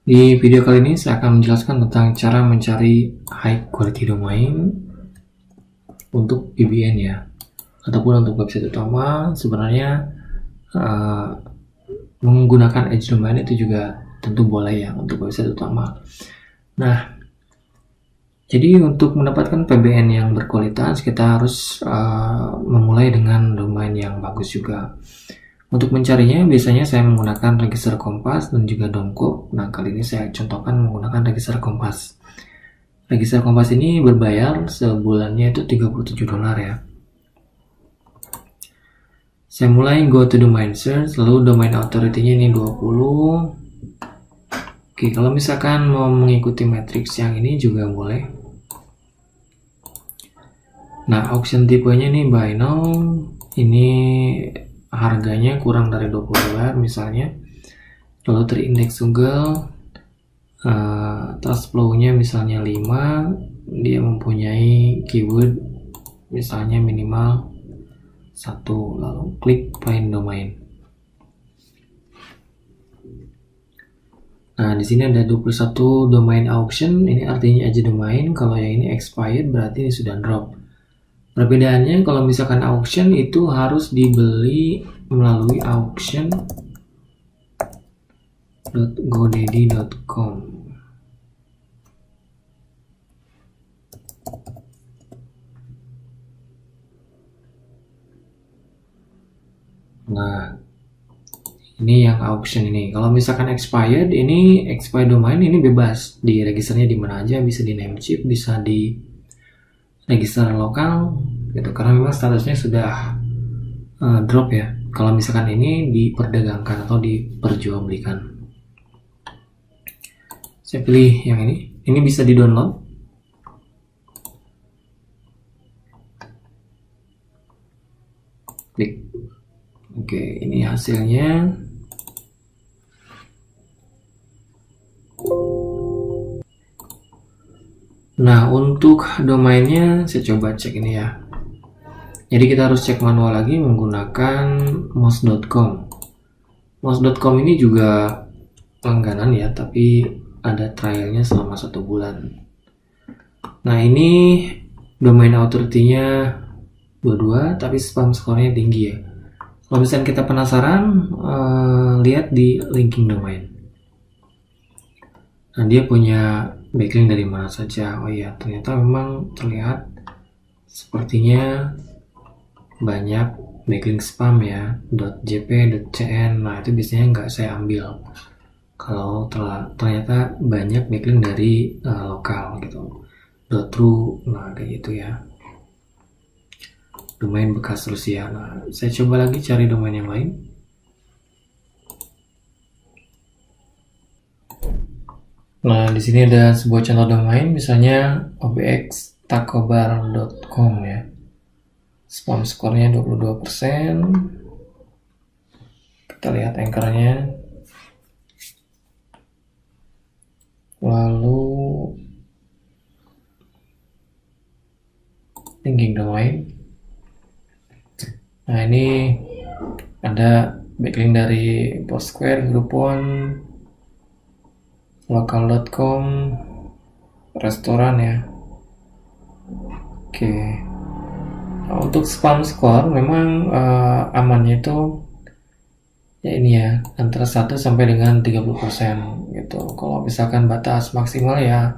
Di video kali ini saya akan menjelaskan tentang cara mencari high quality domain untuk VPN ya, ataupun untuk website utama. Sebenarnya menggunakan edge domain itu juga tentu boleh ya untuk website utama. Nah, jadi untuk mendapatkan PBN yang berkualitas kita harus memulai dengan domain yang bagus juga. Untuk mencarinya biasanya saya menggunakan Register Kompas dan juga Domco. Nah, kali ini saya contohkan menggunakan Register Kompas. Register Kompas ini berbayar, sebulannya itu $37 ya. Saya mulai go to domain search, lalu domain authority-nya ini 20. Oke, kalau misalkan mau mengikuti matrix yang ini juga boleh. Nah, auction tipenya ini buy now. Ini harganya kurang dari $20 misalnya, lalu terindeks Google, task flow-nya misalnya 5, dia mempunyai keyword misalnya minimal 1, lalu klik find domain. Nah, di sini ada 21 domain auction, ini artinya aja domain. Kalau yang ini expired berarti ini sudah drop. Perbedaannya kalau misalkan auction itu harus dibeli melalui auction.godaddy.com. Nah, ini yang auction ini. Kalau misalkan expired, ini expired domain ini bebas di registernya di mana aja, bisa di Namecheap, bisa di register lokal gitu, karena memang statusnya sudah drop ya. Kalau misalkan ini diperdagangkan atau diperjualbelikan, saya pilih yang ini bisa di download. Klik. Oke, ini hasilnya. Nah, untuk domainnya saya coba cek ini ya. Jadi kita harus cek manual lagi menggunakan moz.com. Moz.com ini juga langganan ya, tapi ada trialnya selama 1 bulan. Nah, ini domain authority-nya 22, tapi spam score-nya tinggi ya. Kalau misalnya kita penasaran, lihat di linking domain. Nah, dia punya backlink dari mana saja. Oh iya, ternyata memang terlihat sepertinya banyak backlink spam ya, .jp, .cn. Nah, itu biasanya nggak saya ambil kalau ternyata banyak backlink dari lokal gitu, .ru. Nah, kayak gitu ya, domain bekas Rusia. Nah, saya coba lagi cari domain yang lain. Nah, di sini ada sebuah contoh domain, misalnya obxtacobar.com ya. Spam skornya 22%. Kita lihat anchornya. Lalu linking domain. Nah, ini ada backlink dari Foursquare, Groupon, local.com, restoran ya. Oke. Nah, untuk spam score memang amannya itu ya ini ya, antara 1 sampai dengan 30% gitu. Kalau misalkan batas maksimal ya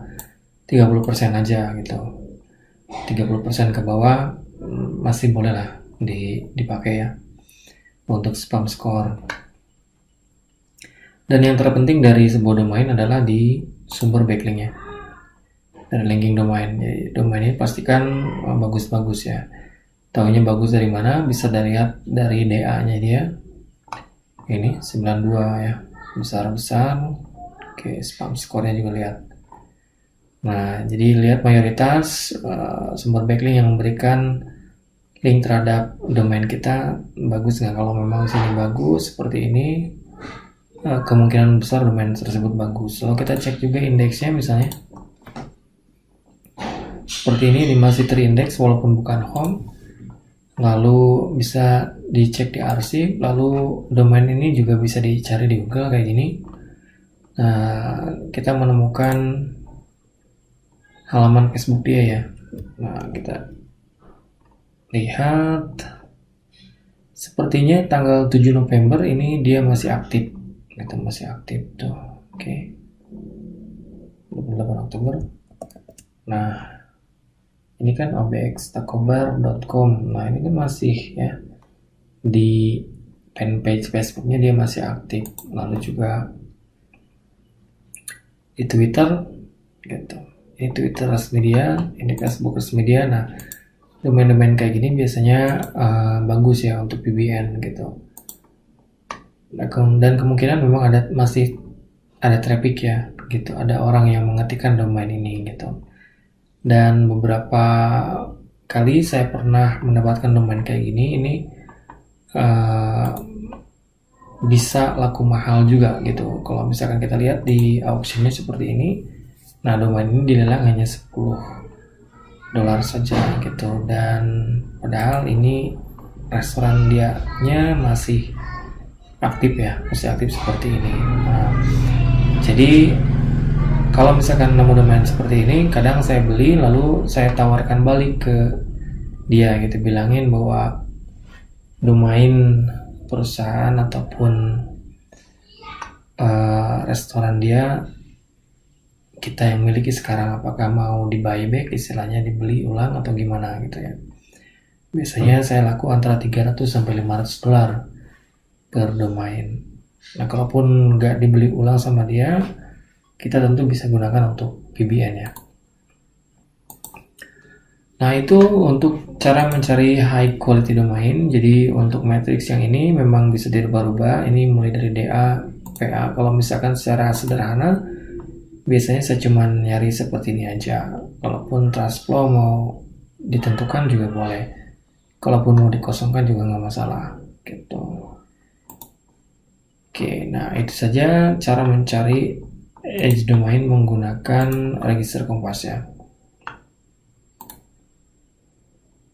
30% aja gitu. 30% ke bawah masih boleh lah dipakai ya untuk spam score. Dan yang terpenting dari sebuah domain adalah di sumber backlinknya, dari linking domain. Jadi domain ini pastikan bagus-bagus ya. Tahunya bagus dari mana? Bisa dilihat dari DA-nya dia. Ini 92 ya, besar-besar. Oke, spam score-nya juga lihat. Nah, jadi lihat mayoritas sumber backlink yang memberikan link terhadap domain kita bagus nggak. Kalau memang sini bagus seperti ini, kemungkinan besar domain tersebut bagus. Kalau kita cek juga indeksnya misalnya seperti ini masih terindeks walaupun bukan home. Lalu bisa dicek di arsip, lalu domain ini juga bisa dicari di Google kayak gini. Nah, kita menemukan halaman Facebook dia ya. Nah, kita lihat, sepertinya tanggal 7 November ini dia masih aktif. Itu masih aktif tuh. Oke. 28 Oktober. Nah, ini kan obxtakobar.com. Nah, ini kan masih ya di fanpage Facebooknya dia masih aktif. Lalu juga di Twitter gitu. Ini Twitter resmi dia, ini Facebook resmi dia. Nah, domain-domain kayak gini biasanya bagus ya untuk VPN gitu. Nah, dan kemungkinan memang masih ada traffic ya gitu, ada orang yang mengetikkan domain ini gitu. Dan beberapa kali saya pernah mendapatkan domain kayak gini, ini bisa laku mahal juga gitu. Kalau misalkan kita lihat di auctionnya seperti ini, nah domain ini dilelang hanya $10 saja gitu. Dan padahal ini restoran dianya masih aktif ya, masih aktif seperti ini. Nah, jadi kalau misalkan nemu domain seperti ini, kadang saya beli lalu saya tawarkan balik ke dia gitu, bilangin bahwa domain perusahaan ataupun restoran dia kita yang miliki sekarang, apakah mau di buyback, istilahnya dibeli ulang atau gimana gitu ya. Biasanya saya laku antara $300 sampai $500 per domain. Nah, kalaupun nggak dibeli ulang sama dia, kita tentu bisa gunakan untuk VPN ya. Nah, itu untuk cara mencari high quality domain. Jadi untuk matrix yang ini memang bisa dirubah-rubah. Ini mulai dari DA, PA. Kalau misalkan secara sederhana, biasanya saya cuma nyari seperti ini aja. Kalaupun transflow mau ditentukan juga boleh. Kalaupun mau dikosongkan juga nggak masalah. Gitu. Oke, nah itu saja cara mencari edge domain menggunakan register Kompas ya.